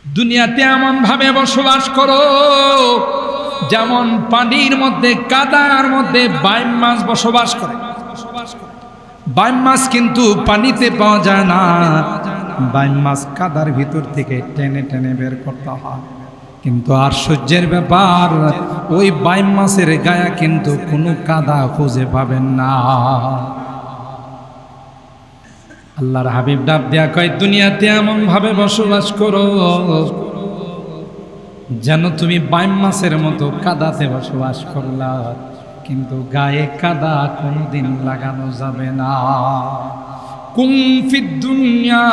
দুনিয়াতে এমন ভাবে বসবাস করো যেমন পানির মধ্যে, কাদার মধ্যে বাইম মাছ বসবাস করে। বাইম মাছ কিন্তু পানিতে পাওয়া যায় না, বাইম মাছ কাদার ভিতর থেকে টেনে টেনে বের করতে হয়। কিন্তু আশ্চর্যের ব্যাপার, ওই বাইম মাছের গায়ে কিন্তু কোনো কাদা খুঁজে পাবেন না। আল্লাহর হাবিব ডাক দেয়া কয়, দুনিয়াতে এমন ভাবে বসবাস করো যেন তুমি বাইম মাছের মতো কাদাতে বসবাস করলা, কিন্তু গায়ে কাদা কোনোদিন লাগানো যাবে না। কুম ফিদ দুনিয়া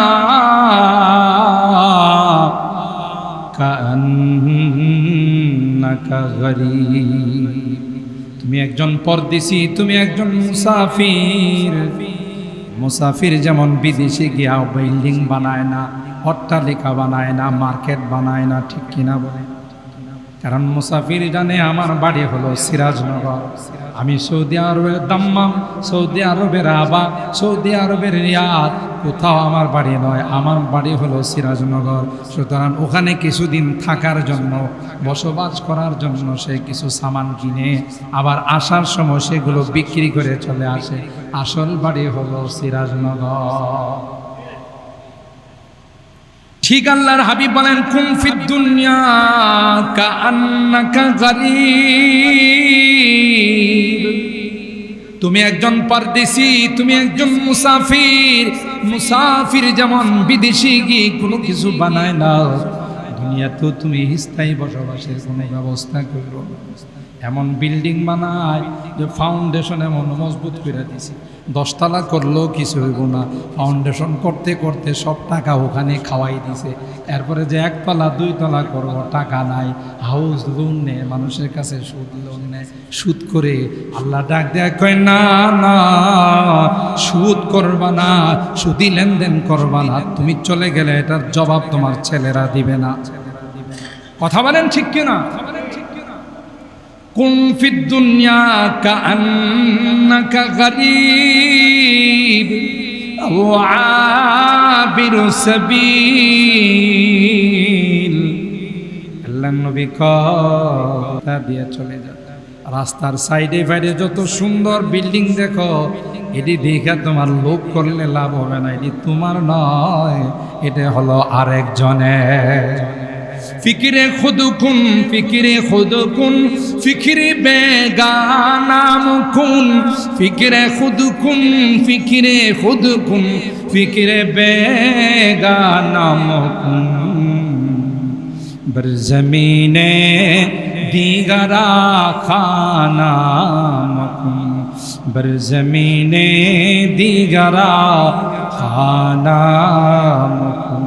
কান্নাকা গরীব, তুমি একজন পরদেশী, তুমি একজন মুসাফির। মুসাফির যেমন বিদেশে গিয়া বিল্ডিং বানায় না, অট্টালিকা বানায় না, মার্কেট বানায় না, ঠিক কিনা বলে? কারণ মুসাফির জানে আমার বাড়ি হলো সিরাজনগর, আমি সৌদি আরবের দাম্মাম, সৌদি আরবের আবা, সৌদি আরবের রিয়াদ, কোথাও আমার বাড়ি নয়, আমার বাড়ি হলো সিরাজনগর। সুতরাং ওখানে কিছুদিন থাকার জন্য, বসবাস করার জন্য সে কিছু সামান কিনে আবার আসার সময় সেগুলো বিক্রি করে চলে আসে। আসল বাড়ি হলো সিরাজনগর। ঠিক আল্লাহর হাবিব বলেন, কুম ফিদ দুনিয়া কাআন্নাকা গরীব, তুমি একজন পরদেশী, তুমি একজন মুসাফির। মুসাফির যেমন বিদেশি গিয়ে কোনো কিছু বানায় না, দুনিয়াতেও তুমি স্থায়ী বসবাসের কোনো ব্যবস্থা করো। এমন বিল্ডিং বানায় যে ফাউন্ডেশন এমন মজবুত করে দিছি, 10 তলা করলেও কিছু হইব না, ফাউন্ডেশন করতে করতে সব টাকা ওখানে খাওয়াই দিছে। এরপরে যে 1 তলা 2 তলা করবো, টাকা নাই, হাউস লোন নেয়, মানুষের কাছে সুদ লোন নেয়, সুদ করে। আল্লাহ ডাক দেয়া কয়, না না, সুদ করবা না, সুদি লেনদেন করবা না, তুমি চলে গেলে এটার জবাব তোমার ছেলেরা দিবে না। কথা বলেন ঠিক কিনা? কুম ফিদ দুনিয়া কাআন্নাকা গরীব ওয়া আবিরু সাবিল। আল্লাহর নবী কথা দিয়ে চলে যান, রাস্তার সাইডে বাইরে যত সুন্দর বিল্ডিং দেখো, এটি দেখে তোমার লোভ করলে লাভ হবে না, এটি তোমার নয়, এটা হলো আরেকজনের। ফিকিরে খুদকুন, ফিকিরে খুদকুন, ফিকিরে বেগানাম কুন, ফিকিরে খুদকুন, ফিকিরে খুদকুন, ফিকিরে বেগানাম কুন, बर ज़मीने दीगरा खानाम कुन, बर ज़मीने दीगरा খানাম কুন।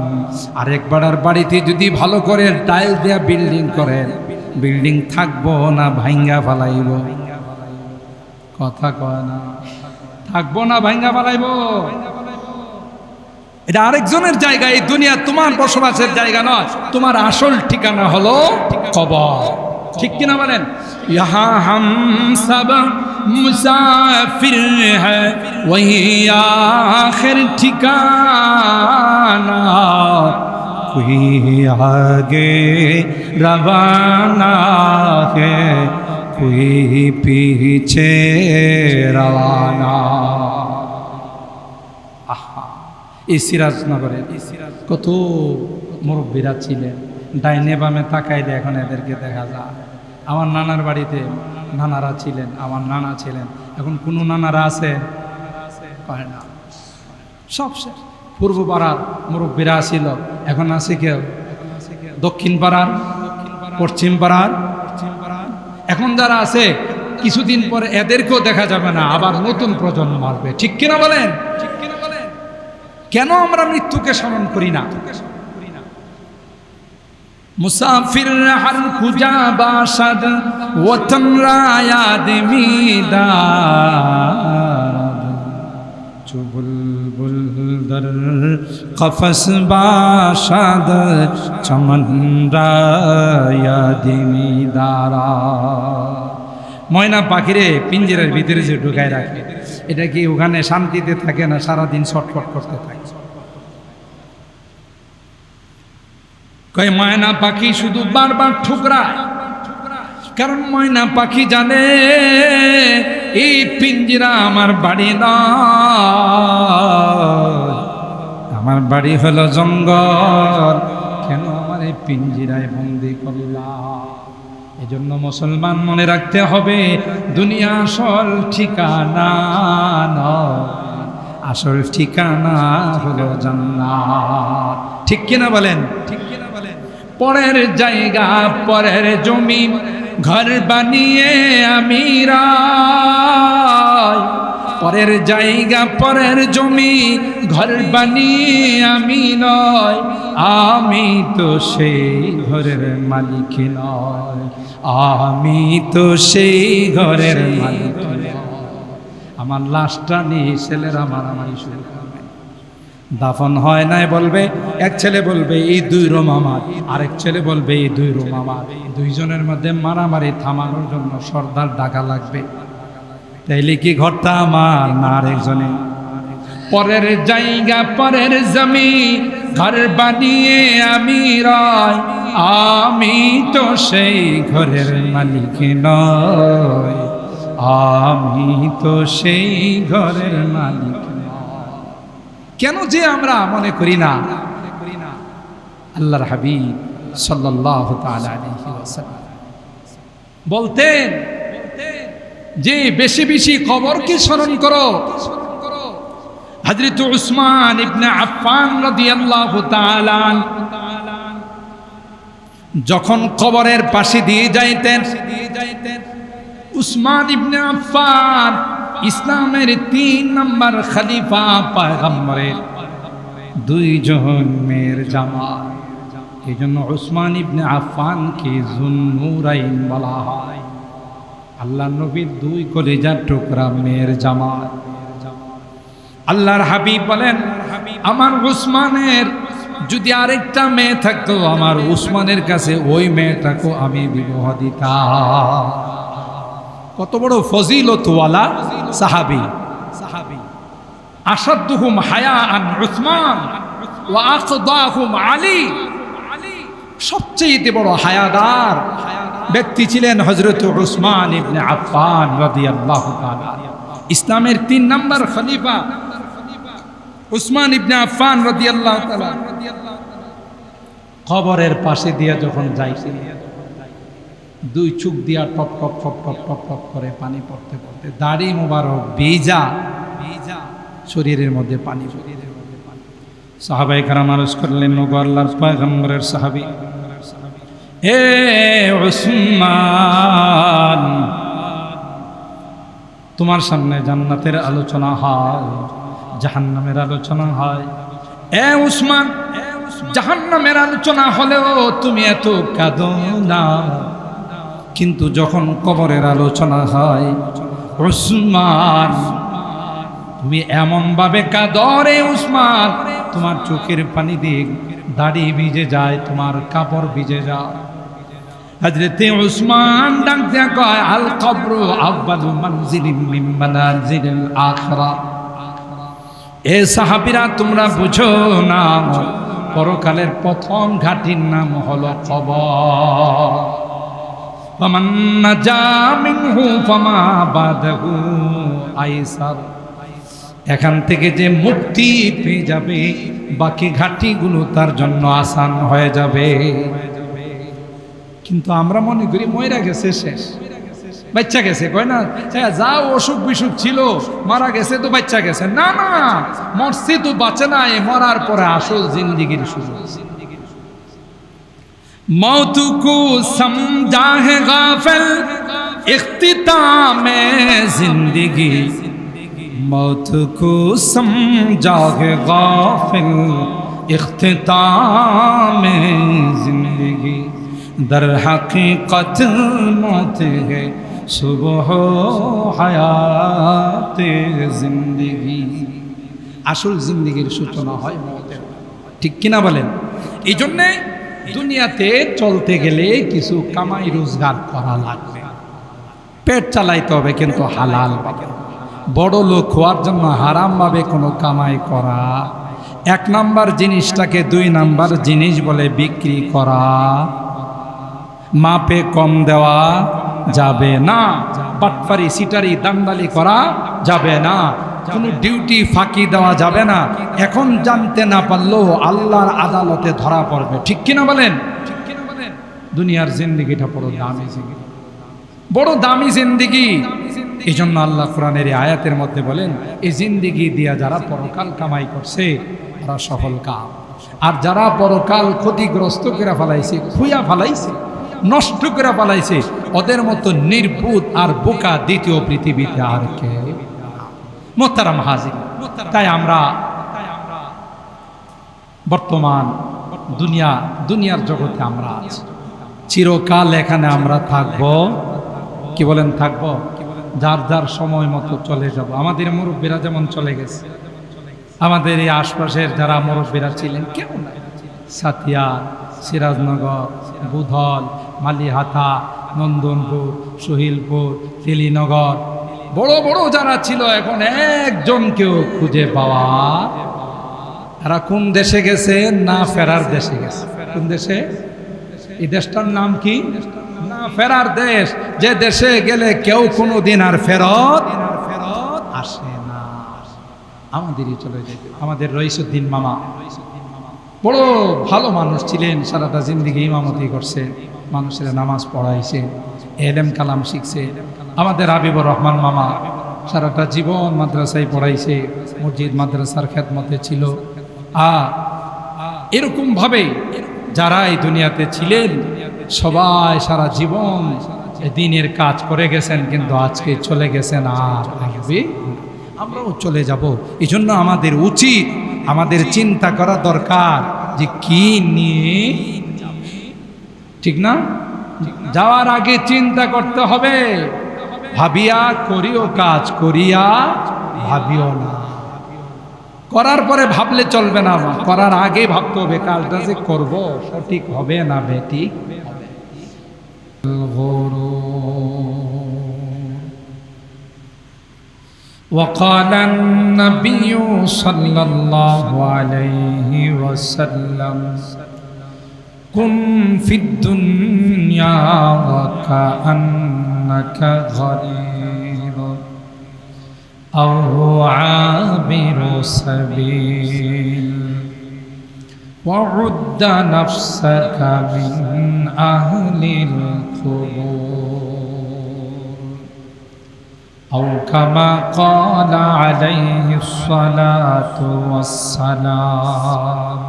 আরেকবার আর বাড়িতে যদি ভালো করে টাইল দেয়া বিল্ডিং করেন, বিল্ডিং থাকবো না ভাঙ্গা ফালাইব? কথা কয় না, থাকবো না ভাঙ্গা ফালাইব? এটা আরেকজনের জায়গা, এই দুনিয়া তোমার বসবাসের জায়গা নয়, তোমার আসল ঠিকানা হলো কবর। ঠিক কিনা বলেন? ইহা হাম সব মুসাফির হ্যায় ওহি আখির ঠিকানা, কোই আগে রওয়ানা হ্যায় কোই পিছে রওয়ানা। এই সিরাজনগরে কত মুরব্বীরা ছিলেন, ডাইনে বামে তাকাইলে এখন এদেরকে দেখা যায়। আমার নানার বাড়িতে নানারা ছিলেন, আমার নানা ছিলেন, এখন কোনো নানারা আছে? পায় না, সব শেষ। পূর্ব পাড়ার মুরব্বীরা ছিল, এখন আছে কেউ? দক্ষিণ পাড়ার, পশ্চিম পাড়ার, এখন যারা আছে কিছুদিন পরে এদেরকেও দেখা যাবে না, আবার নতুন প্রজন্ম আসবে। ঠিক কিনা বলেন? কেন আমরা মৃত্যুকে স্মরণ করি না? মুসাফির হর খুজা বাশাদ ওতন রায়াদ মিদাদ, চো বুলবুল দর কফস বাশাদ চমন রায়াদ মিদারা। ময়না পাখিরে পিঞ্জেরের ভিতরে যে ঢুকায় রাখে, এটা কি ওখানে শান্তিতে থাকে না সারাদিন ছটফট করতে থাকে? কয় ময়না পাখি শুধু বারবার ঠুকরায়, কারণ ময়না পাখি জানে এই পিঞ্জিরা আমার বাড়ি না, আমার বাড়ি হলো জঙ্গল, কেন আমার এই পিঞ্জিরায় বন্দি করলাম? এজন্য মুসলমান মনে রাখতে হবে, দুনিয়া আসল ঠিকানা নয়, আসল ঠিকানা হলো জান্নাত। ঠিক কিনা বলেন? ঠিক কিনা বলেন? পরের জায়গা পরের জমি ঘর বানিয়ে আমি রাই, পরের জায়গা পরের জমি ঘর বানিয়ে আমি নয়, আমি তো সেই ঘরের মালিক নয়, আমি তো সেই ঘরের মালিক নয়। আমার লাশটা নিয়ে ছেলেরা মারামারি শুরু করবে, দাফন হয় নাই বলবে, এক ছেলে বলবে এই দুই রুম আমার, আরেক ছেলে বলবে এই দুই রুম আমার। দুইজনের মধ্যে মারামারি থামানোর জন্য সর্দার ডাকা লাগবে, তাইলে কি ঘরটা আমার না আরেকজনে? পরের জায়গা পরের জমি ঘর বানিয়ে আমি রয়, আমি তো সেই ঘরের মালিক নয়, আমি তো সেই ঘরের মালিক নয়। কেন যে আমরা মনে করি না? আল্লাহর হাবিব সাল্লাল্লাহু তাআলা আলাইহি ওয়াসাল্লাম বলতেন যে বেশি বেশি কবরকে স্মরণ করো। হযরত উসমান ইবনে আফফান রাদিয়াল্লাহু তাআলা যখন কবরের পাশে দিয়ে যাইতেন, উসমান ইবনে আফফান ইসলামের ৩ নম্বর খলিফা, পয়গম্বরের 2 জন মেয়ের জামাই। এই জন্য উসমান ইবনে আফফানকে যুন্নুরাইন বলা হয়, আল্লাহ নবীর 2 কলিজার টুকরা মেয়ের জামাই। আল্লাহর হাবিব বলেন, আমার উসমানের যদি আরেকটা মেয়ে থাকতো, আমার উসমানের কাছে ওই মেয়েটাকে আমি বিবাহ দিতাম। কত বড় ফজিলতওয়ালা সাহাবী! আসাদুহুম হায়াআন উসমান ওয়া আকদাহুম আলী। সবচেয়ে বড় হায়াদার ব্যক্তি ছিলেন হযরত উসমান ইবনে আফফান রাদিয়াল্লাহু তাআলা। ইসলামের 3 নম্বর খলিফা উসমান ইবনে আফফান রাদিয়াল্লাহু তাআলা কবরের পাশে দিয়ে যখন যাইছে, 2 চোখ দিয়া top top top top top top করে পানি পড়তে পড়তে দাড়ি মোবারক ভিজা, শরীরের মধ্যে পানি। সাহাবায়ে কেরাম আরজ করলেন, ওগো আল্লাহর পয়গম্বরের সাহাবী, হে উসমান, তোমার সামনে জান্নাতের আলোচনা হয়, জাহান্নামের আলোচনা হয়। এ উসমান, জাহান্নামের আলোচনা হলেও তুমি এত কাঁদো না, কিন্তু যখন কবরের আলোচনা হয় উসমান তুমি এমন ভাবে কাঁদো রে উসমান, তোমার চোখের পানি দিয়ে দাড়ি ভিজে যায়, তোমার কাপড় ভিজে যায়। হযরত উসমান ডাক দিয়া কয়, আল কবরু আউয়ালু মানজিলিন মিন মানাজিলিল আখিরা। এ সাহাবীরা, তোমরা বুঝো না, পরকালের প্রথম ঘাটির নাম হলো কবর। ফামান নাজা মিনহু ফামা বাদাহু আইসার। এখান থেকে যে মুক্তি পেয়ে যাবে, বাকি ঘাটিগুলো তার জন্য আসান হয়ে যাবে। কিন্তু আমরা মনে করি মইরা গেছে, শেষ, বাচ্চা গেছে, কয় না, যাও অসুখ বিসুখ ছিল, মারা গেছে তো বাচ্চা গেছে। না না, মরছে তো বাঁচে নাই, মরার পরে আসল জিন্দেগির শুরু। मौत को समझा है गाफिल इख्तिताम जिंदगी, मौत को समझा है गाफिल इख्तिताम जिंदगी, दर हकीकत मौत है सुबह हयात जिंदगी। আসল জিন্দেগির সূচনা হয় মওতের। ঠিক কিনা বলেন? এই জন্যে দুনিয়াতে চলতে গেলে কিছু কামাই রোজগার করা লাগবে, পেট চালাইতে হবে, কিন্তু হালাল ভাবে। বড় লোক হওয়ার জন্য হারাম ভাবে কোনো কামাই করা এক নাম্বার জিনিসটাকে 2 নাম্বার জিনিস বলে বিক্রি করা, মাপে কম দেওয়া যাবে না, বাটপারি সিটারি দান্দালি করা যাবে না, কোনো ডিউটি ফাঁকি দেওয়া যাবে না। এখন জানতে না পারলেও আল্লাহর আদালতে ধরা পড়বে, ঠিক কিনা বলেন? দুনিয়ার জিন্দেগিটা বড় দামি জিন্দেগি, বড় দামি জিন্দেগি। এই জন্য আল্লাহ কোরআনের এই আয়াতের মধ্যে বলেন, এই জিন্দেগি দিয়া যারা পরকাল কামাই করছে তারা সফল কাম, আর যারা পরকাল ক্ষতিগ্রস্ত করে ফেলাইছে, খুইয়া ফেলাইছে, নষ্ট করে ফেলাইছে, ওদের মতো নির্বুধ আর বোকা দ্বিতীয় পৃথিবীতে আর কে। মোহতারাম হাজির, তাই আমরা বর্তমান দুনিয়ার জগতে আমরা আছি, চিরকাল এখানে আমরা থাকব। কি বলেন? থাকব। যার যার সময় মতো চলে যাব। আমাদের মুরব্বীরা যেমন চলে গেছে, আমাদের এই আশপাশের যারা মুরব্বীরা ছিলেন, কেউ নাই, সাতিয়া, সিরাজনগর, বুধল, মালিহাতা, নন্দনপুর, সোহিলপুর, তেলিনগর, বড় বড় যারা ছিল, এখন একজনকেও খুঁজে পাওয়া। এরা কোন দেশে গেছে? না ফেরার দেশে গেছে। কোন দেশে? এই দেশটার নাম কি? না ফেরার দেশ। যে দেশে গেলে কেউ কোনোদিন আর ফেরত আসে না। আমাদেরই চলে যেতে। আমাদের রইসুদ্দিন মামা বড় ভালো মানুষ ছিলেন, সারাটা জিন্দেগি ইমামতি করছে, মানুষের নামাজ পড়াইছে, এলেম কালাম শিখছে। আমাদের হাবিবুর রহমান মামা সারাটা জীবন মাদ্রাসায় পড়াইছে, মসজিদ মাদ্রাসার খেদমতে ছিল। এরকম ভাবে যারা এই দুনিয়াতে ছিলেন সবাই সারা জীবন দিনের কাজ করে গেছেন, কিন্তু আজকে চলে গেছেন, আর আসবে। আমরাও চলে যাব। এই জন্য আমাদের উচিত, আমাদের চিন্তা করা দরকার যে কি নিয়ে, ঠিক না? যাওয়ার আগে চিন্তা করতে হবে, ভাবিয়া করিও কাজ, করিয়া ভাবিও না। করার পরে ভাবলে চলবে না, করার আগে ভাবতে হবে কাজটা যে করব সঠিক হবে না বেঠিক হবে। وقال النبي صلى الله عليه وسلم كن في الدنيا وكأنك غريب أو عابر سبيل وعد نفسك من أهل القبور أو كما قال عليه الصلاة والسلام.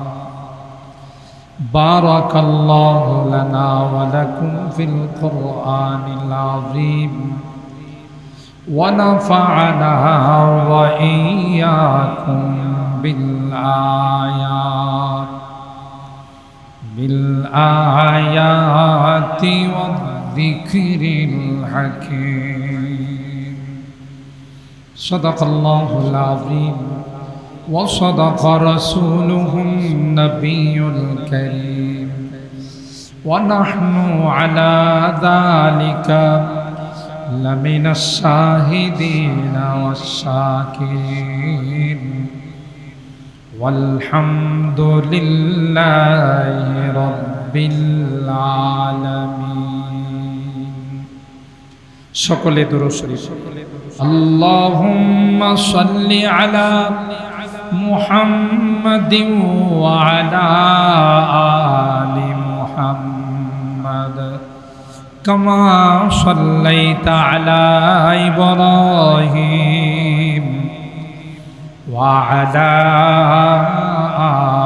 بارك الله لنا ولكم في القرآن العظيم ونفعنا وإياكم بالآيات والذكر الحكيم. صدق الله العظيم وصدق رسوله النبي الكريم ونحن على ذلك لمن الشاهدين والشاكرين والحمد لله رب العالمين. সকলে দুরূদ শরীফ। اللهم صل على محمد وعلى آل محمد كما صليت على إبراهيم وعلى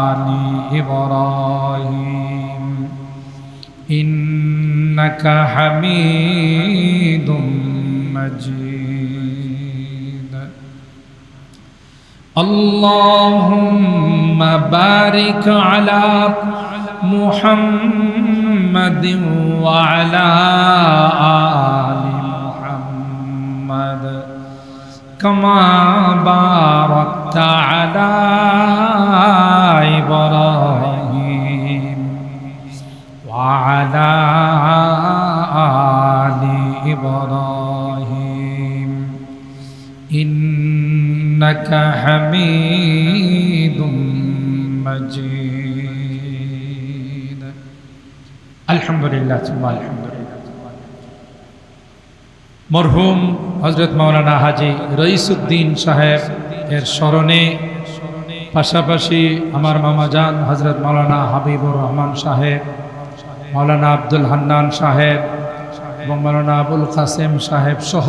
آل إبراهيم إنك حميد مجيد. اللهم بارك على محمد وعلى آل محمد كما باركت على إبراهيم وعلى آل إبراهيم إنك حميد مجيد الحمد لله ثم الحمد لله মরহুম হযরত মাওলানা হাজী রইসউদ্দিন সাহেব এর স্মরণে পাশাপাশি আমার মামাজান হযরত মাওলানা হাবিবুর রহমান সাহেব, মাওলানা আব্দুল হান্নান সাহেব এবং মাওলানা আবুল কাসেম সাহেব সহ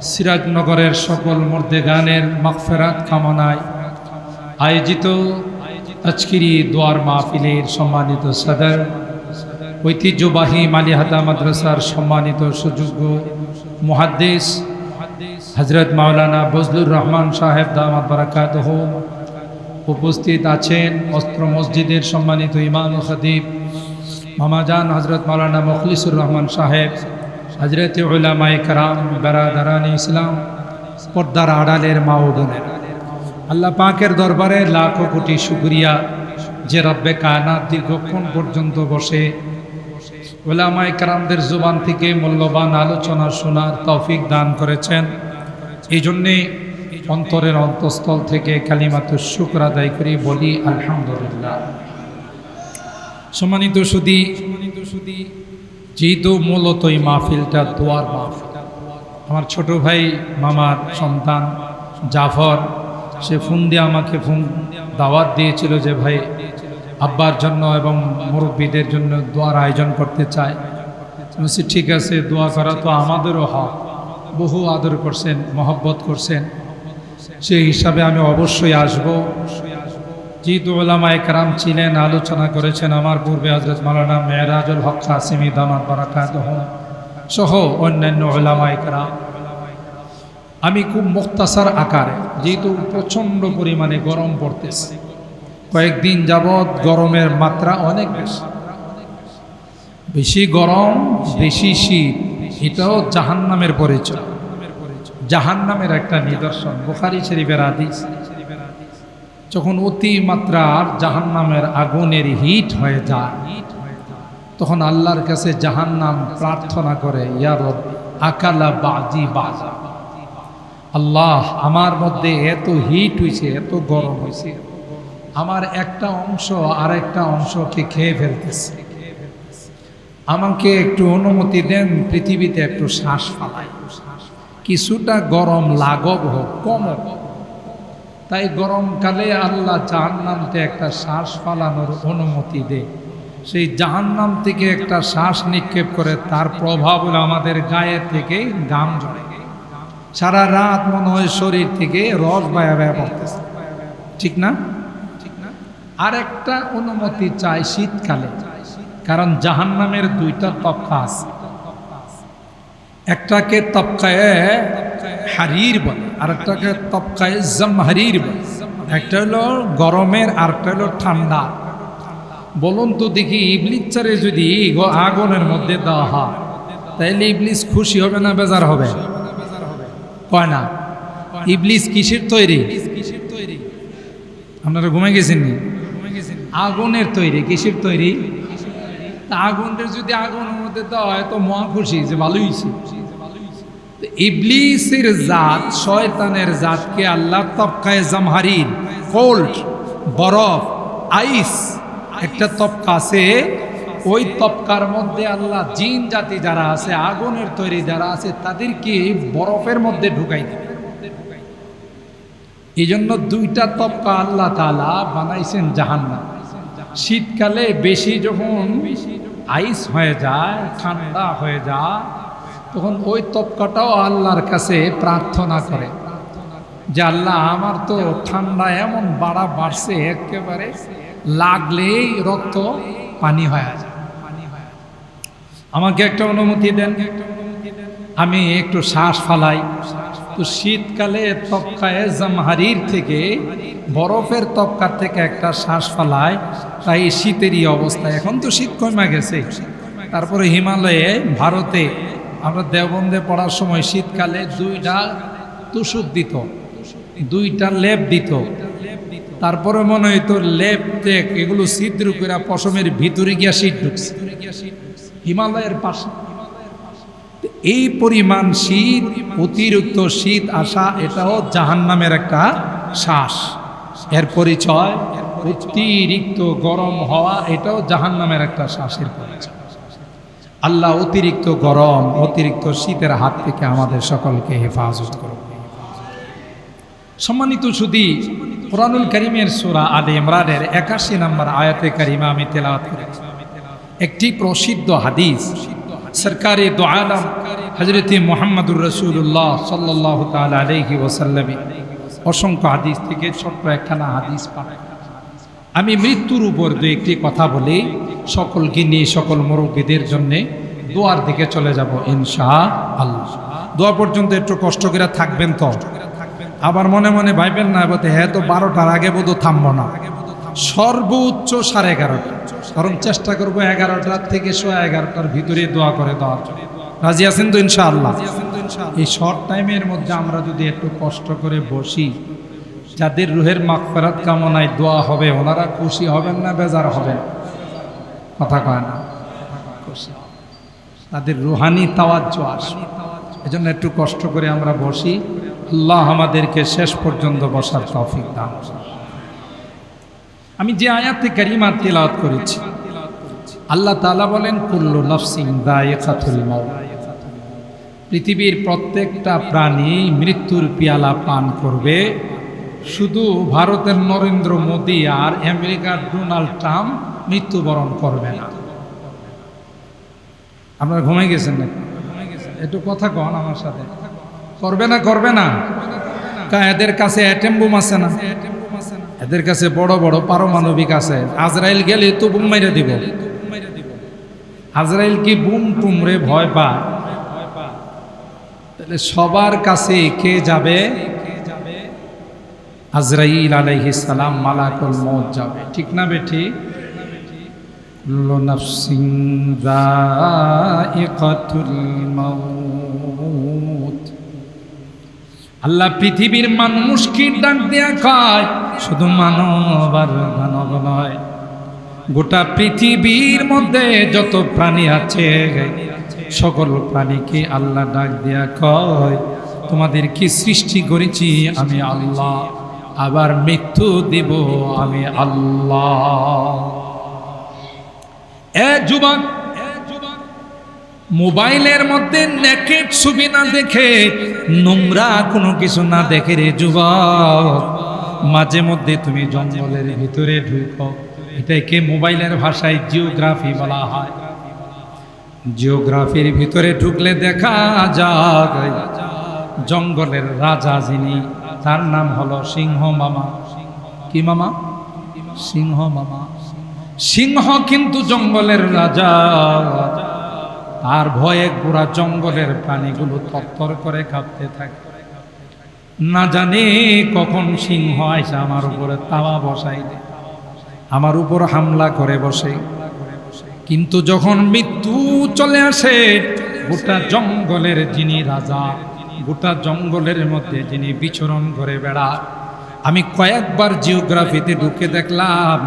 সিরাজনগরের সকল মুর্দেগানের মাগফিরাত কামনায় আয়োজিত আজকের দোয়ার মাহফিলের সম্মানিত সদর, ঐতিহ্যবাহী মালিহাতা মাদ্রাসার সম্মানিত সুযোগ্য মুহাদ্দিস হযরত মাওলানা বজলুর রহমান সাহেব দামাত বারাকাতুহু, উপস্থিত আছেন অস্ত্র মসজিদের সম্মানিত ইমাম ও খতিব মামাজান হযরত মাওলানা মুখলিসুর রহমান সাহেব, হযরত উলামায়ে কেরাম, বেরাদারানে ইসলাম, পর্দার আড়ালের মা ও বোনেরা, আল্লাহ পাকের দরবারে লাখো কোটি শুকরিয়া যে রব্বে কায়নাত দীর্ঘক্ষণ পর্যন্ত বসে উলামায়ে কেরামদের জবান থেকে মূল্যবান আলোচনা শোনার তৌফিক দান করেছেন। এই জন্যে অন্তরের অন্তঃস্থল থেকে কালিমাতুশ শুকর আদায় করি, বলি আলহামদুলিল্লাহ। সম্মানিত সুধী, যেহেতু মূলত এই মাহফিলটা দোয়ার মাহফিল, আমার ছোট ভাই মামার সন্তান জাফর সে ফোন দিয়ে আমাকে দাওয়াত দিয়েছিল যে ভাই আব্বার জন্য এবং মুরব্বীদের জন্য দোয়ার আয়োজন করতে চায়। বলছি ঠিক আছে, দোয়া করা তো আমাদেরও হক, বহু আদর করছেন, মহব্বত করছেন, সেই হিসাবে আমি অবশ্যই আসব। যেহেতু উলামায়ে কেরাম ছিলেন, আলোচনা করেছেন আমার পূর্বে হযরত মাওলানা মেরাজুল হক কাসেমী দামাত বারাকাতুহু সহ অন্যান্য উলামায়ে কেরাম। আমি খুব মুখতাসার আকারে, যেহেতু প্রচণ্ড পরিমাণে গরম পড়তেছে, কয়েকদিন যাবৎ গরমের মাত্রা অনেক বেশি গরম, বেশি শীত, এটাও জাহান্নামের পরিচয়, জাহান্নামের একটা নিদর্শন। বুখারী শরীফের হাদিস, যখন অতি মাত্রার জাহান্নামের আগুনের হিট হয়ে যায় তখন আল্লাহর কাছে জাহান্নাম প্রার্থনা করে, ইয়া রব আকালা বাজি বাজা, আল্লাহ আমার মধ্যে এত হিট হয়েছে, এত গরম হয়েছে, আমার একটা অংশ আর একটা অংশকে খেয়ে ফেলতেছে, আমাকে একটু অনুমতি দেন পৃথিবীতে একটু শ্বাস ফালাই, কিছুটা গরম লাঘব হোক, কম হোক। তাই গরমকালে আল্লাহ জাহান্নামতে একটা শ্বাস ফালানোর অনুমতি দেয়, সেই জাহান্নাম থেকে একটা শ্বাস নিক্ষেপ করে, তার প্রভাব হলো আমাদের গায়ে থেকে ঘাম ঝরে, সারা রাত মনে হয় শরীর থেকে রস বায়া বায়া পড়তেছে, ঠিক না? আর একটা অনুমতি চাই শীতকালে, কারণ জাহান্নামের দুইটা তবকা আছে, একটাকে তবকায়ে হারির বলে আর একটাকে তবকায়ে জামহারির বলে, একটা হলো গরমের আর একটা হলো ঠান্ডা। বলুন তো দেখি, ইবলিস চারে যদি আগুনের মধ্যে দেওয়া হয় তাইলে ইবলিস খুশি হবে না বেজার হবে? কয় না? ইবলিস কিসের তৈরি? আপনারা ঘুমে গেছেন? আগুনের তৈরি। কিসের তৈরি? আগুনের যদি আগুনের মধ্যে দেওয়া হয় তো মহা খুশি যে ভালো হয়েছে। ইবলিসের জাত, শয়তানের জাতকে আল্লাহ তবকায়ে জামহারির, কোল্ড, বরফ, আইস একটা তবকা আছে, ওই তবকার মধ্যে আল্লাহ জিন জাতি যারা আছে, আগুনের তৈরি যারা আছে, তাদেরকে বরফের মধ্যে ঢুকাই দেবে। এই জন্য দুইটা তবকা আল্লাহ তাআলা বানাইছেন জাহান্নাম। শীতকালে বেশি যখন আইস হয়ে যায়, ঠান্ডা হয়ে যায়, তখন ওই তবকাটাও আল্লাহর কাছে প্রার্থনা করে যে আল্লাহ আমার তো ঠান্ডা এমন বাড়ছে, একেবারে লাগলেই রক্ত পানি হয়ে যায়, আমাকে একটা অনুমতি দেন, আমি একটু শ্বাস ফালাই। তো শীতকালে তবকায়ে জামহারির থেকে, বরফের তবকার থেকে একটা শ্বাস ফালায়, তাই শীতেরই অবস্থা। এখন তো শীত কমে গেছে, তারপরে হিমালয়ে, ভারতে আমরা দেওবন্দে পড়ার সময় শীতকালে দুইটা তুষক দিত, দুইটা লেপ দিত, তারপরে মনে হইতো লেপ টেক এগুলো ছিদ্র করে পশমের ভিতরে গিয়া শীত ঢুকছে হিমালয়ের পাশে। এই পরিমাণ শীত, অতিরিক্ত শীত আসা, এটাও জাহান্নামের একটা শ্বাস। এর পরিচয় অতিরিক্ত গরম হওয়া এটাও জাহান্নামের একটা শ্বাসের পরিচয়। আল্লাহ অতিরিক্ত গরম, অতিরিক্ত শীতের হাত থেকে আমাদের সকলকে হেফাজত করুন। সম্মানিত সুধী, কুরআনুল কারীমের সূরা আলে ইমরানের ৮১ নম্বর আয়াতে কারিমা আমি তেলাওয়াত করেছি। একটি প্রসিদ্ধ হাদিস সরকারে দো আলম হযরত মুহাম্মদুর রাসূলুল্লাহ সাল্লাল্লাহু তাআলা আলাইহি ওয়াসাল্লাম অসংখ্য হাদিস থেকে ছোট্ট একখানা হাদিস পাঠ। আমি মৃত্যুর উপর দু একটি কথা বলি, সকলকে নিয়ে সকল মুরব্বীদের জন্য দোয়ার দিকে চলে যাব ইনশাআল্লাহ। দোয়া পর্যন্ত একটু কষ্ট করে থাকবেন তো। আবার মনে মনে ভাইবেন না বলতে হ্যাঁ তো 12টার আগে বোধ থামবো না, সর্বোচ্চ 11:30, কারণ চেষ্টা করবো 11টা থেকে 11:15টার ভিতরে দোয়া করে দেওয়ার জন্য। রাজি আছেন তো ইনশাআল্লাহ? এই শর্ট টাইমের মধ্যে আমরা যদি একটু কষ্ট করে বসি, যাদের রুহের মাগফিরাত কামনায় দোয়া হবে ওনারা খুশি হবেন না বেজার হবেন? কথা কয় না, খুশি। তাদের রুহানি তাওয়াজ্জু আসবে। এজন্য একটু কষ্ট করে আমরা বসি। আল্লাহ আমাদেরকে শেষ পর্যন্ত বসার তৌফিক দান করুন। আমি যে আয়াতে কারিমা তেলাওয়াত করেছি, আল্লাহ তাআলা বলেন কুল্লু নাফসিন যায়িকাতুল মাউত, পৃথিবীর প্রত্যেকটা প্রাণী মৃত্যুর পিয়ালা পান করবে, শুধু ভারতের নরেন্দ্র মোদী আর আমেরিকার ডোনাল্ড ট্রাম্প মৃত্যুবরণ করবে না। আপনারা ঘুমাই গেছেন নাকি? একটু কথা কন আমার সাথে। করবে না? করবে না? এদের কাছে অ্যাটম বোম আছে না? এদের কাছে বড় বড় পারমাণবিক আছে। আজরাইল গেলে তো বুম মাইরা দিব। আজরাইল কি বুম টুমরে ভয় পায়? তাহলে সবার কাছে কে যাবে? আজরাইল আলাইহিস সালাম, মালাকুল মউত যাবে। ঠিক না বেঠি? কুল্লু নাফসিন যায়িকাতুল মাউত। আল্লাহ পৃথিবীর মানুষকে ডাক দেয়া কয়, শুধু মানব আর মানব নয়, গোটা পৃথিবীর মধ্যে যত প্রাণী আছে সকল প্রাণীকে আল্লাহ ডাক দেয়া কয়, তোমাদের কি সৃষ্টি করেছি আমি আল্লাহ, আবার মৃত্যু দেব আমি আল্লাহ। এ যুবক, মোবাইলের মধ্যে নেকেড ছবি না দেখে, নোংরা কোনো কিছু না দেখে রে যুবক, মাঝে মধ্যে তুমি জঙ্গলের ভিতরে ঢুকো। এটাকে মোবাইলের ভাষায় জিওগ্রাফি বলা হয়। জিওগ্রাফির ভিতরে ঢুকলে দেখা যায় জঙ্গলের রাজা যিনি, তার নাম হলো সিংহ মামা। কি মামা? সিংহ মামা। সিংহ কিন্তু জঙ্গলের রাজা। তার ভয়ে পুরা জঙ্গলের প্রাণীগুলো তরতর করে কাঁপতে থাকে। না জানে কখন সিংহ আইসা আমার উপরে তাওয়া বসাই দেয়, আমার উপর হামলা করে বসে। কিন্তু যখন মৃত্যু চলে আসে, গোটা জঙ্গলের যিনি রাজা, গোটা জঙ্গলের মধ্যে যিনি বিচরণ করে বেড়ায়, আমি কয়েকবার জিওগ্রাফিতে ঢুকে দেখলাম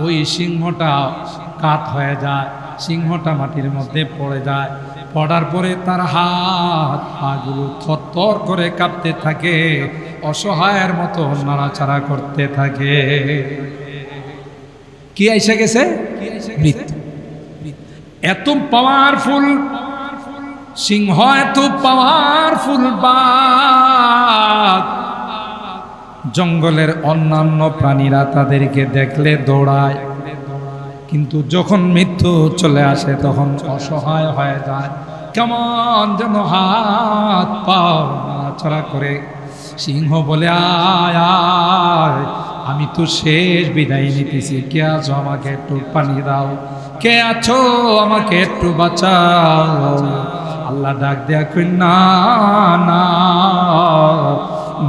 ওই সিংহটা কাত হয়ে যায়, সিংহটা মাটির মধ্যে পড়ে যায়। পড়ার পরে তার হাত পাগুলো থরথর করে কাঁপতে থাকে, অসহায়ের মতো নাড়াচাড়া করতে থাকে। কি এসে গেছে? মৃত্যু। এত পাওয়ারফুল সিংহ, এত পাওয়ারফুল বাঘ, জঙ্গলের অন্যান্য প্রাণীরা তাদেরকে দেখলে দৌড়ায়, কিন্তু যখন মৃত্যু চলে আসে তখন অসহায় হয়ে যায়, কেমন যেন হাত পাও নাড়াচাড়া করে। সিংহ বলে আয় আয়, আমি তো শেষ বিদায় নিতেছি, কে আছো আমাকে একটু পানি দাও, কে আছো আমাকে একটু বাঁচাও। আল্লাহ ডাক দেয়া কই, না না,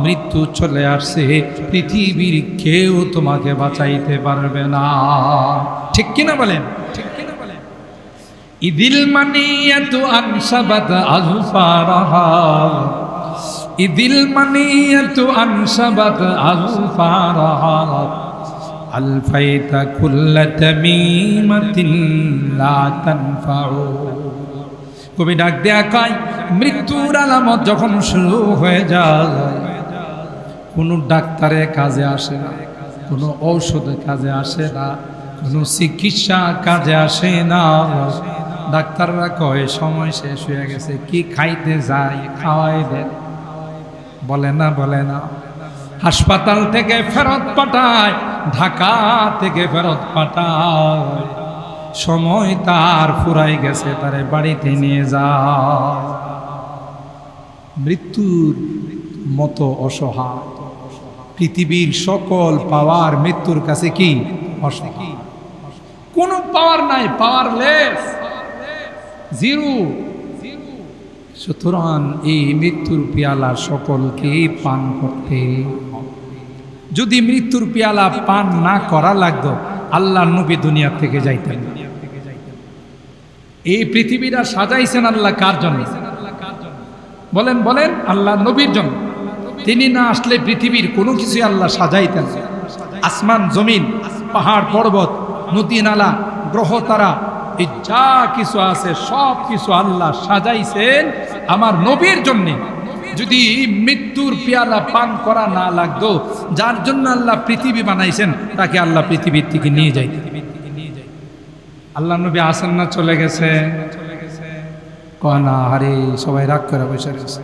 মৃত্যু চলে আসছে, পৃথিবীর কেউ তোমাকে বাঁচাইতে পারবে না। ঠিক কিনা বলেন? ঠিক কিনা বলেন? ইদিল মানিয়াতু আনসাবাত আযফারাহা, ইদিল মানিয়াতু আনসাবাত আযফারাহা, আলফাইতা কুল্লা তামিমাতিন লা তানফাউ। কবি ডাক দেয়া কয়, মৃত্যুর আলামত যখন শুরু হয়ে যায়, কোনো ডাক্তারের কাজে আসে না, কোনো ঔষধ কাজে আসে না, কোনো চিকিৎসা কাজে আসে না। ডাক্তাররা কয় সময় শেষ হয়ে গেছে, কি খাইতে যায় খাওয়াই দেন, বলে না। হাসপাতাল থেকে ফেরত পাঠায়, ঢাকা থেকে ফেরত পাঠায়, সময় তার ফুরাই গেছে, তারে বাড়িতে নিয়ে যায়। মৃত্যুর মতো অসহায় পৃথিবীর সকল পাওয়ার মৃত্যুর কাছে কি অসহায়, কোনো পাওয়ার নাই, পাওয়ারলেস, জিরো। সুতরাং এই মৃত্যুর পেয়ালা সকলকে পান করতে, যদি মৃত্যুর পেয়ালা পান না করা লাগতো আল্লাহ নবী দুনিয়া থেকে যাইতেন। এই পৃথিবীটা সাজাইছেন আল্লাহ কার জন্য? বলেন আল্লাহ নবীর জন্য। তিনি না আসলে পৃথিবীর কোনো কিছু আল্লাহ সাজাইতেন। আসমান জমিন, পাহাড় পর্বত, নদী নালা, গ্রহ তারা, এই যা কিছু আছে সব কিছু আল্লাহ সাজাইছেন আমার নবীর জন্য। যদি মৃত্যুর পেয়ালা পান করা না লাগতো, যার জন্য আল্লাহ পৃথিবী বানাইছেন তাকে আল্লাহ পৃথিবীর থেকে নিয়ে যাইতেন। আল্লাহ নবী আসেন না, চলে গেছে, কনা হারে সবাই রাগ করে বসে রয়েছে।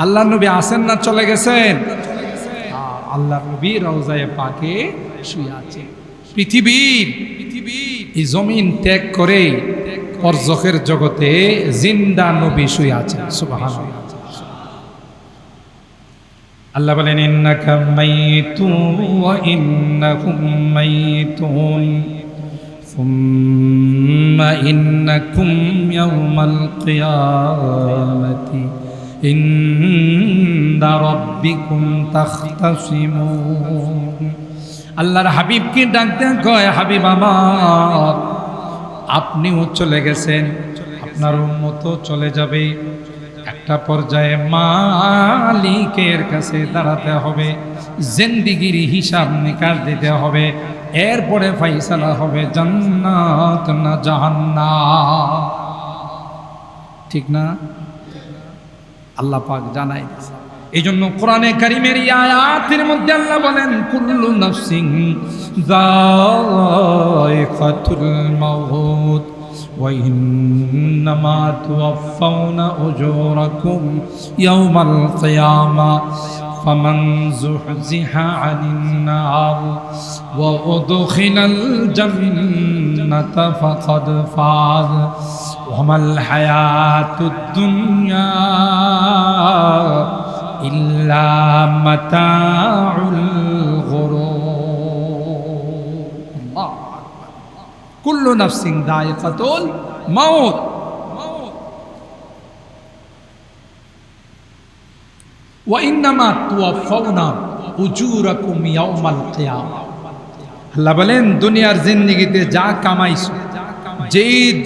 আল্লাহ নবী আসেন না, চলে গেছেন। আল্লাহ নবী রওজায়ে পাকে শুয়ে আছে। পৃথিবীর এই জমিন ত্যাগ করে বরজখের জগতে জিন্দা নবী শুয়ে আছেন। সুবহানাল্লাহ। আল্লাহ বলেন ইন্নাকা মাইতুন ওয়া ইন্নাহুম মাইতুন সুম্মা ইন্নাকুম ইয়াওমাল কিয়ামাতি ইনদা রাব্বিকুম তাখতাসিমুন। আল্লাহর হাবিবকে ডাকতে কয়, হাবিব আমার, আপনিও চলে গেছেন, আপনার উম্মতও চলে যাবে। একটা পর্যায়ে মালিকের কাছে দাঁড়াতে হবে, জিন্দেগির হিসাব নিকাশ দিতে হবে, এরপরে ফাইসালা হবে জান্নাত না জাহান্নাম। ঠিক না? আল্লাহ পাক জানাই। এই জন্য কোরআনে কারীমের এই আয়াতের মধ্যে আল্লাহ বলেন কুল্লু নাফসিন যায়িকাতুল মাউত ওয়া ইন্নামা তুওয়াফাউনা উজুরাকুম ইয়াওমাল কিয়ামা ফামান যুহজিহা আনিন নার ওয়া উদখিলাল জান্নাতা ফাকাদ ফাজ ওয়া মাল হায়াতুদ দুনিয়া ইল্লা মাতাউল গুরুর। কুল্লু নাফসিন যায়িকাতুল মাউত। ওয়া ইন্নামা তুওয়াফাউনা উজুরাকুম ইয়াওমাল কিয়ামা। আল্লাহ বলেন দুনিয়ার জিন্দেগিতে যা কামাইছো,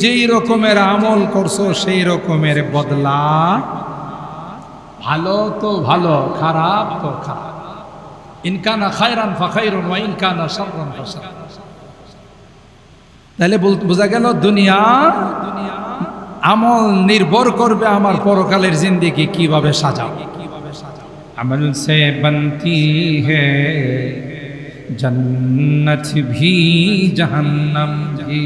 যেই রকমের আমল করছো সেই রকমের বদলা, ভালো তো ভালো, খারাপ তো খারাপ। ইনকানা খায়রান ফাখায়রুন ওয়া ইনকানা শাররান ফাশার। তাহলে বোঝা গেল দুনিয়া আমল নির্ভর করবে আমার পরকালের জিন্দেগি কিভাবে সাজাও। আমল সে বনতি হ্যায় जन्नत भी जहन्नम भी,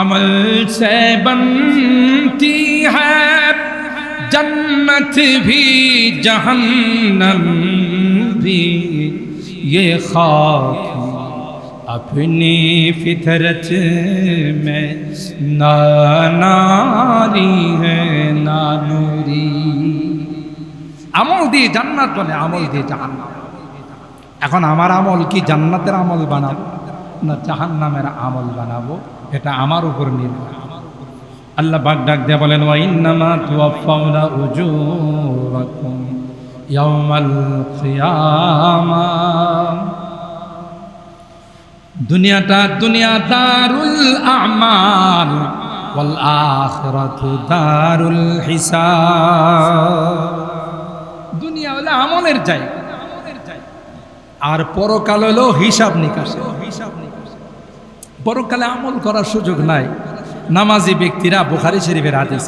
अमल से बनती है जन्नत भी जहन्नम भी, ये खाक अपनी फितरत में ना नारी है ना नूरी। আমল দিয়ে জান্নাত বলে, আমল দিয়ে জাহান্নাম। এখন আমার আমল কি জান্নাতের আমল বানাবো না জাহান্নামের আমল বানাবো, এটা আমার উপর নির্ভর। আল্লাহ পাক ডাক দিয়ে বলেন ওয়া ইন্নামা তুওয়াফাউনা উজুরাকুম ইয়াওমাল কিয়ামা। দুনিয়াটা দুনিয়া দারুল আমাল ওয়াল আখিরাতু দারুল হিসাব। দুনিয়া হলো আমলের জায়গা, আর পরকাল হলো হিসাব নিকাশ। পরকালে আমল করার সুযোগ নাই। নামাজি ব্যক্তিরা, বুখারী শরীফের হাদিস,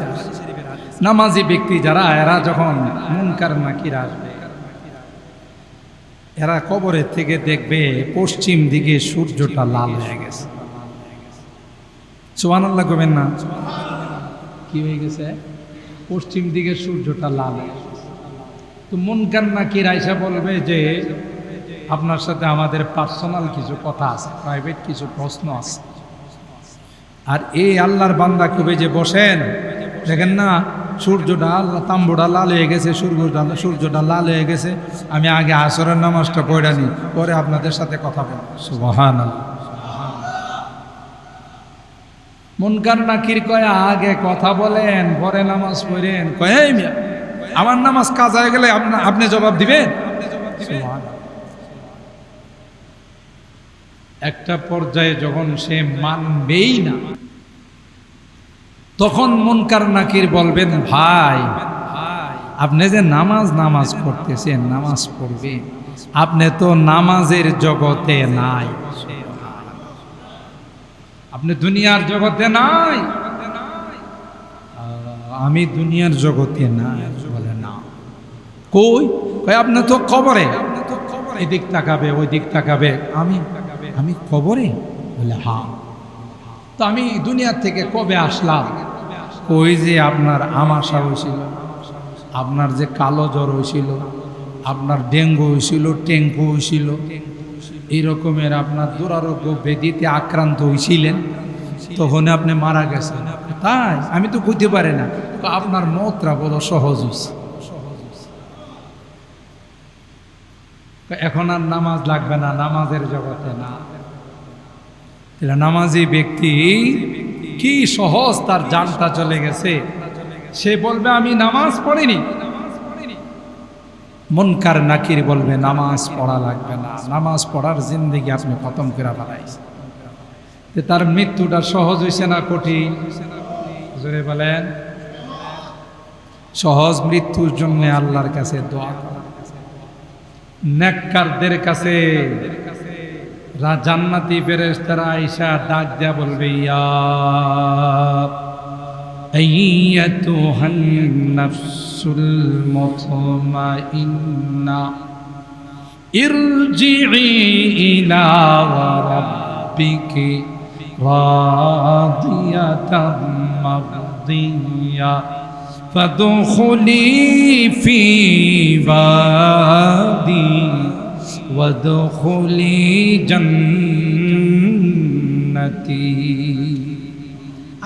নামাজি ব্যক্তি যারা, এরা যখন মুনকার নাকির আসবে, এরা কবরের থেকে দেখবে পশ্চিম দিকে সূর্যটা লাল হয়ে গেছে। সুবহানাল্লাহ কবেন না? কি হয়ে গেছে? পশ্চিম দিকে সূর্যটা লাল হয়ে গেছে। তো মুনকার নাকির আয়েশা বলবে যে আপনার সাথে আমাদের পার্সোনাল কিছু কথা আছে, প্রাইভেট কিছু প্রশ্ন আছে। আর এই আল্লাহর বান্দা কবে যে বসেন, দেখেন না সূর্যটা তাম্বুটা লাল হয়ে গেছে, সূর্যটা লাল হয়ে গেছে, আমি আগে আসরের নামাজটা পড়ে নি, পরে আপনাদের সাথে কথা বলবো। সুবহানাল্লাহ। মুনকার নাকির কয় আগে কথা বলেন পরে নামাজ পড়েন। কয় এই মিয়া, আমার নামাজ কাজা হয়ে গেলে আপনি জবাব দিবেন? একটা পর্যায়ে যখন সে মানবেই না, তখন মুনকার নাকির বলবেন, ভাই আপনি যে নামাজ করতেছেন, নামাজ পড়বেন, আপনি তো নামাজের জগতে নাই, আপনি দুনিয়ার জগতে নাই। আমি দুনিয়ার জগতে নাই। বলে না, কই? আপনি তো কবরে, এদিক তাকাবে ওই দিক তাকাবে, আমি কবরে? বলে হ্যাঁ। তো আমি দুনিয়ার থেকে কবে আসলাম? কই যে আপনার আমাশা হয়েছিল, আপনার যে কালো জ্বর হয়েছিল, আপনার ডেঙ্গু হয়েছিল, টেঙ্গু হয়েছিল, এই রকমের আপনার দুরারোগ্য ব্যাধিতে আক্রান্ত হয়েছিলেন, তখন আপনি মারা গেছেন। তাই? আমি তো বুঝতে পারি না। তো আপনার মতটা বড় সহজ হয়েছে, এখন আর নামাজ লাগবে না, নামাজের জগতে না। নামাজি ব্যক্তি কি সহজ তার জানটা চলে গেছে, সে বলবে আমি নামাজ পড়িনি। মুনকার নাকির বলবে নামাজ পড়া লাগবে না, নামাজ পড়ার জিন্দেগি আপনি খতম করে ফেলাইছেন। তার মৃত্যুটা সহজ হয়েছে না কঠিন? জোরে বলেন। সহজ মৃত্যুর জন্য আল্লাহর কাছে দোয়া করা, নেককারদের কাছে জান্নাতি ফেরেশতারা আয়েশা ডাক দেয়া বলবে, ইয়া আইয়াতুহান নাফসুল মুতমাইন্না ইরজিই ইলা রাব্বিকি রাদিয়াতাম মারদিয়া ফাদখুলি ফি ইবাদি ওয়াদখুলি জান্নাতি।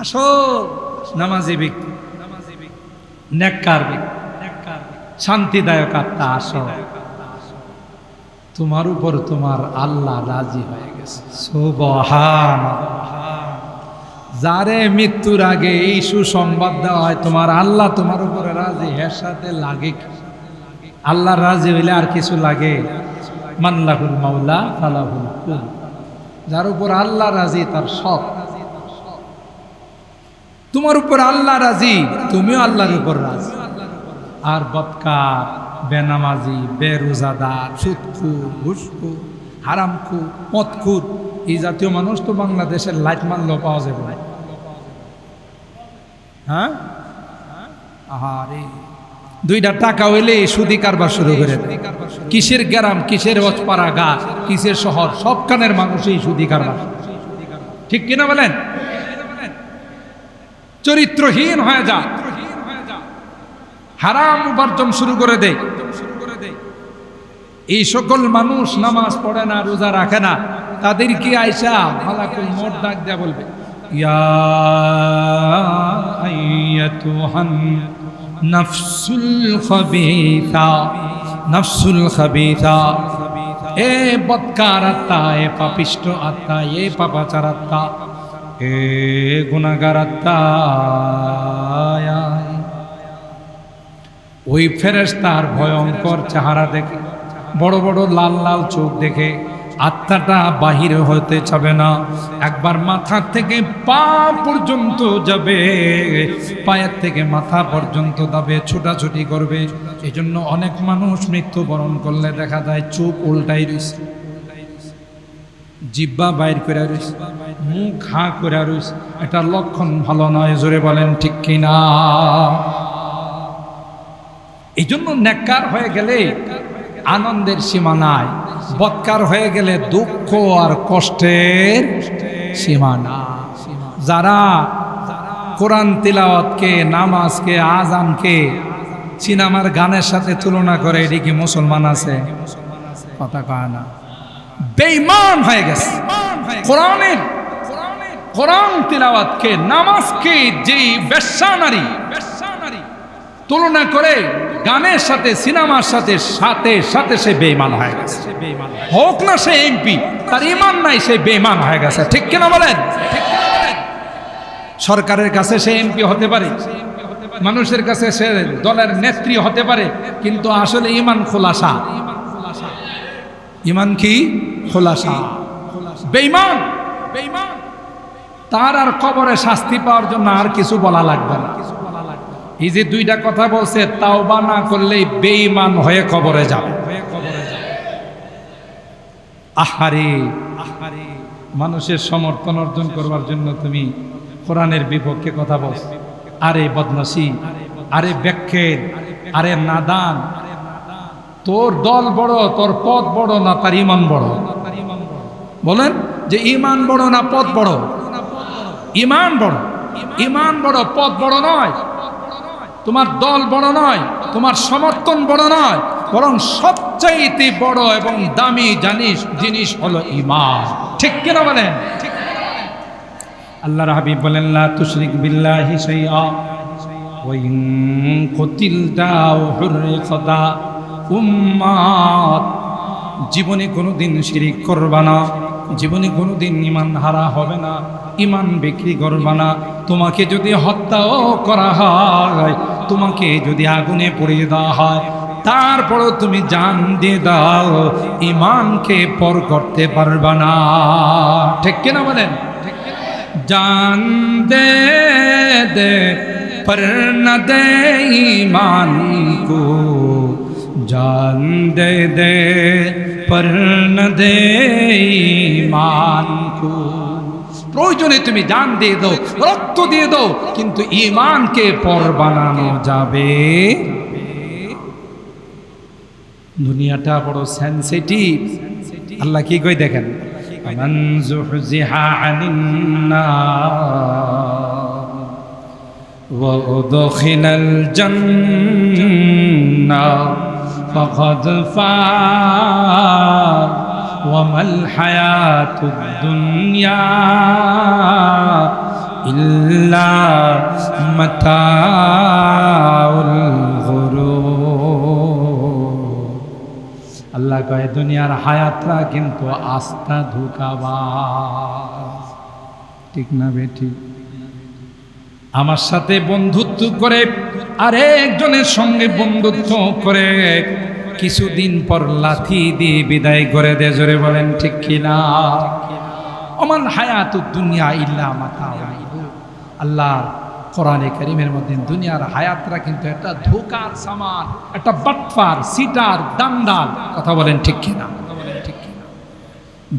আসো নামাজি ব্যক্তি, নেককার ব্যক্তি, শান্তিদায়ক আত্মা, আসো, তোমার উপর তোমার আল্লাহ রাজি হয়ে গেছে। সুবহানাল্লাহ। যারে মৃত্যুর আগে এই সুসংবাদ দেওয়া হয় তোমার আল্লাহ তোমার উপরে রাজি, এর সাথে লাগে কি? আল্লাহ রাজি হইলে আর কিছু লাগে? মানলাহুল মাওলা ফালাহুল কুল। যার উপর আল্লাহ রাজি তার সব। তোমার উপর আল্লাহ রাজি, তুমিও আল্লাহর উপর রাজি। আর বদকার, বেনামাজি, বেরোজাদার, সুদখোর, ঘুষখোর, হারামখোর, মদখোর, এই জাতীয় মানুষ তো বাংলাদেশের লাইট মানলেও পাওয়া যাবে না। হ্যাঁ, আহারে, দুইটা টাকা হইলে সুদি কারবার শুরু করে দেয়। কিসের গ্রাম, কিসের হজপাড়া গা, কিসের শহর, সবখানের মানুষই সুদি কারবার। ঠিক কিনা বলেন? চরিত্রহীন হয়ে যা, হারাম উপার্জন শুরু করে দেয়। এই সকল মানুষ নামাজ পড়ে না, রোজা রাখে না, তাদের কি আয়েশা মালাকুল মউত ডাক দেয়া বলবে, ইয়া আইয়াতুহান নাফসুল খাবিথা, নাফসুল খাবিথা, এ বদকার আত্মা, এ পাপিষ্ট আত্মা, এ পাপাচার আত্মা, এ গুনাহগার আত্মা। ওই ফেরেশতার ভয়ঙ্কর চেহারা দেখে, বড় বড় লাল লাল চোখ দেখে আত্মাটা বাহির হতে চাবে না। একবার মাথা থেকে পা পর্যন্ত যাবে, পায়ের থেকে মাথা পর্যন্ত যাবে, ছোটাছুটি করবে। এই জন্য অনেক মানুষ মৃত্যুবরণ করলে দেখা যায় চোখ উল্টাই রয়েছে, জিহ্বা বাইর করে রয়েছে, মুখ হাঁ করে রয়েছে। এটা লক্ষণ ভালো নয়। জোরে বলেন ঠিক কিনা? এই জন্য নেককার হয়ে গেলে আনন্দের সীমা নাই। বৎকার হয়ে গেলে দুঃখ আর কষ্টের সীমানা। যারা কোরআন তিলাওয়াতকে, নামাজকে, আযানকে সিনেমার গানের সাথে তুলনা করে, এটি কি মুসলমান আছে? কথা কয় না, বেঈমান হয়ে গেছে। কোরআন তিলাওয়াতকে, নামাজকে যেই বেশ্যা নারী তুলনা করে গানের সাথে, সিনেমার সাথে সাথে সাথে সে বেঈমান হয়ে গেছে। হোক না সে এমপি, তার ঈমান নাই, সে বেঈমান হয়ে গেছে। ঠিক কিনা বলেন? সরকারের কাছে সে এমপি হতে পারে, মানুষের কাছে সে দলের নেত্রী হতে পারে, কিন্তু আসলে ঈমান খোলাসা। ঈমান কি? খোলাসা। বেঈমান, তার আর কবরে শাস্তি পাওয়ার জন্য আর কিছু বলা লাগবে না। এই যে দুইটা কথা বলছে, তাওবা না করলেই বেঈমান হয়ে কবরে যাবে। আহারে, মানুষের সমর্থন অর্জন করবার জন্য তুমি কোরআনের বিপক্ষে কথা বলছো। আরে বদমাশি, আরে ব্যাখ্যের, আরে নাদান, তোর দল বড়, তোর পদ বড় না তার ঈমান বড়? বলেন যে ঈমান বড় না পদ বড়? ঈমান বড়। ঈমান বড়, পদ বড় নয়। তোমার দল বড় নয়, তোমার সমর্থন বড় নয়, বরং সবচাইতে বড় এবং দামি জিনিস হলো ঈমান। ঠিক কিনা বলেন? আল্লাহর হাবিব বলেন, লা তুশরিক বিল্লাহি শাইআ ওয়া ইন কুতিলতা আও হুররিকতা। উম্মাত, জীবনে কোনোদিন শিরিক করবা না, জীবনে কোনোদিন ঈমান হারা হবে না, ঈমান বিক্রি করবা না। তোমাকে যদি হত্যাও করা হয়, তোমাকে যদি আগুনে পুড়িয়ে দেওয়া হয়, তারপরও তুমি জান দিয়ে দাও, ঈমানকে পর করতে পারবা না। ঠিক কিনা বলেন? জান দে দে पर न दे ईमान को, जान दे दे पर न दे ईमान को। প্রয়োজনে তুমি জান দিয়ে দাও, রক্ত দিয়ে দাও, কিন্তু ঈমানকে পর বানানো যাবে। দুনিয়াটা বড় সেনসিটিভ। আল্লাহ কি কই দেখেন, মান যুহজিহা আনিন নার ওয়া উদখিলাল জান্নাহ ফাকাদ ফাজ ওয়া মাল হায়াতুদ দুনিয়া ইল্লা মাতাউল গুরুর। আল্লাহ কয় দুনিয়ার হায়াতরা কিন্তু আস্থা ধোঁকাবাজ। ঠিক না বেঠিক? আমার সাথে বন্ধুত্ব করে আরেকজনের সঙ্গে বন্ধুত্ব করে কিছুদিন পর লাথি দিয়ে বিদায় করে দে। জোরে বলেন ঠিক কিনা? ওমান হায়াতুদ দুনিয়া ইল্লা মাতাউল গুরুর। আল্লাহ কোরআনে কারীমের মধ্যে দুনিয়ার হায়াতরা কিন্তু একটা ধোঁকার সামান, একটা বাটপার, সিটার, দান্দাল। কথা বলেন ঠিক কিনা?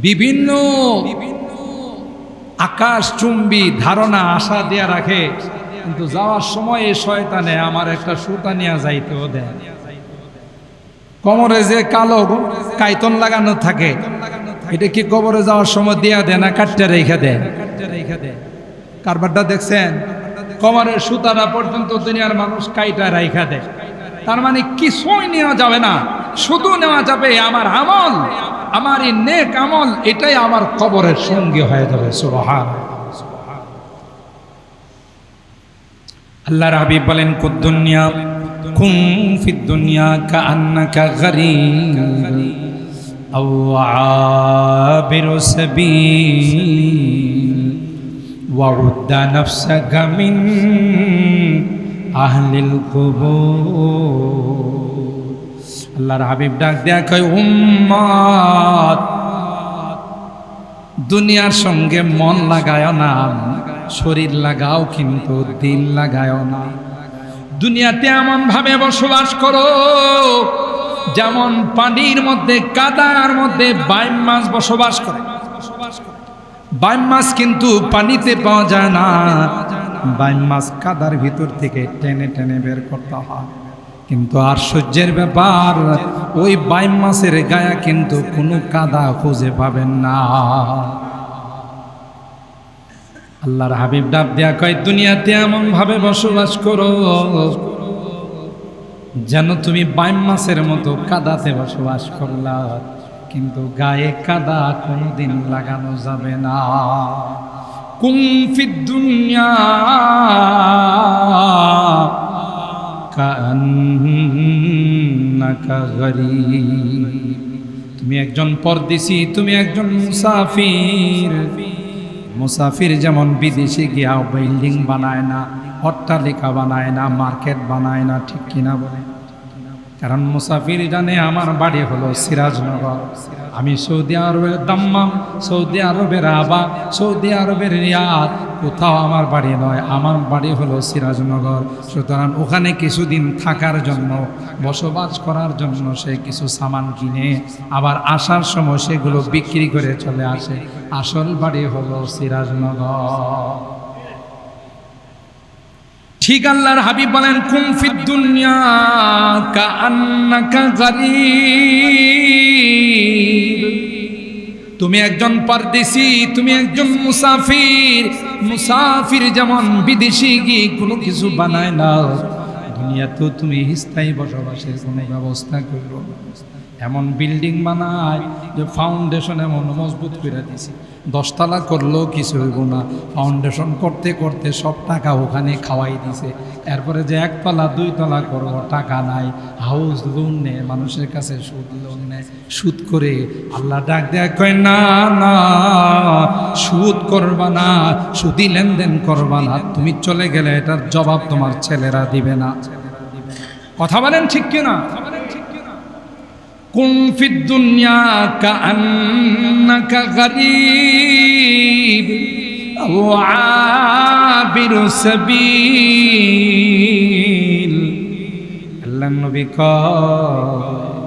বিভিন্ন আকাশচুম্বী ধারণা, আশা দেয়া রাখে, কিন্তু যাওয়ার সময় এই শয়তানে আমার একটা সুতা নিয়ে যাইতেও দেয়। কোমরে যে কালো কাইতন লাগানো থাকে, এটা কি কবরে যাওয়ার সময় দেয়া দেয় না কাটতে রেখে দেয়? কারবারটা দেখছেন? কোমরের সুতাটা পর্যন্ত দুনিয়ার মানুষ কাইটা রাইখা দেয়। তার মানে কিছুই নেওয়া যাবে না, শুধু নেওয়া যাবে আমার আমল, আমার এই নেক আমল, এটাই আমার কবরের সঙ্গী হয়ে যাবে। সুবহানাল্লাহ। আল্লাহর হাবিব বলেন, কুদ্দুনিয়া কুন ফিদ দুনিয়া কাআন্নাকা গরীব আও আবিরু সাবিল ওয়াউদ্দা নাফসাকা মিন আহলিল কুবুর। আল্লাহর হাবিব ডাক দেয়া কয়, উম্মত, দুনিয়ার সঙ্গে মন লাগায় না, শরীর লাগাও, কিন্তু দিল লাগায় না। দুনিয়াতে এমন ভাবে বসবাস করো যেমন পানির মধ্যে, কাদার মধ্যে বাইম মাছ বসবাস করে। বাইম মাছ কিন্তু পানিতে পাওয়া যায় না, বাইম মাছ কাদার ভিতর থেকে টেনে টেনে বের করতে হয়। কিন্তু আশ্চর্যের ব্যাপার, ওই বাইম মাছের গায়ে কিন্তু কোনো কাদা খুঁজে পাবেন না। আল্লাহর হাবিব ডাক দেয়া কয়, দুনিয়াতে এমন ভাবে বসবাস করো যেন তুমি বাইম মাছের মতো কাদাতে বসবাস করলা, কিন্তু গায়ে কাদা কোনোদিন লাগানো যাবে না। কুন ফিদ দুনিয়া কান্নাকা গরীব, তুমি একজন পরদেশী, তুমি একজন মুসাফির। মুসাফির যেমন বিদেশে গিয়া বিল্ডিং বানায় না, অট্টালিকা বানায় না, মার্কেট বানায় না, ঠিক কিনা বলে? কারণ মুসাফির জানে আমার বাড়ি হলো সিরাজনগর, আমি সৌদি আরবের দাম্মাম, সৌদি আরবের আবা, সৌদি আরবের রিয়াদ, কোথাও আমার বাড়ি নয়, আমার বাড়ি হলো সিরাজনগর। সুতরাং ওখানে কিছুদিন থাকার জন্য, বসবাস করার জন্য সে কিছু সামান কিনে আবার আসার সময় সেগুলো বিক্রি করে চলে আসে। আসল বাড়ি হলো সিরাজনগর। ঠিক আল্লাহর হাবিব বলেন, কুম ফিদ দুনিয়া কাআন্নাকা গরীব, তুমি একজন পরদেশী, তুমি একজন মুসাফির। মুসাফির যেমন বিদেশি গিয়ে কোনো কিছু বানায় না, দুনিয়াতেও তুমি স্থায়ী বসবাসের কোনো ব্যবস্থা করো না। এমন বিল্ডিং বানায় যে ফাউন্ডেশন এমন মজবুত করে দিছি, 10 তলা করলেও কিছু হইব না, ফাউন্ডেশন করতে করতে সব টাকা ওখানে খাওয়াই দিছে। এরপরে যে 1 তলা 2 তলা করবো, টাকা নাই, হাউস লোন নেয়, মানুষের কাছে সুদ লোন নেয়, সুদ করে। আল্লাহ ডাক দেয়া কয়, না না, সুদ করবা না, সুদি লেনদেন করবা না, তুমি চলে গেলে এটার জবাব তোমার ছেলেরা দিবে না। কথা বলেন ঠিক কিনা? কুন ফিদ দুনিয়া কাআন্নাকা গরীব ওয়া আবিরু সাবিল। আল্লাহর নবী কয়,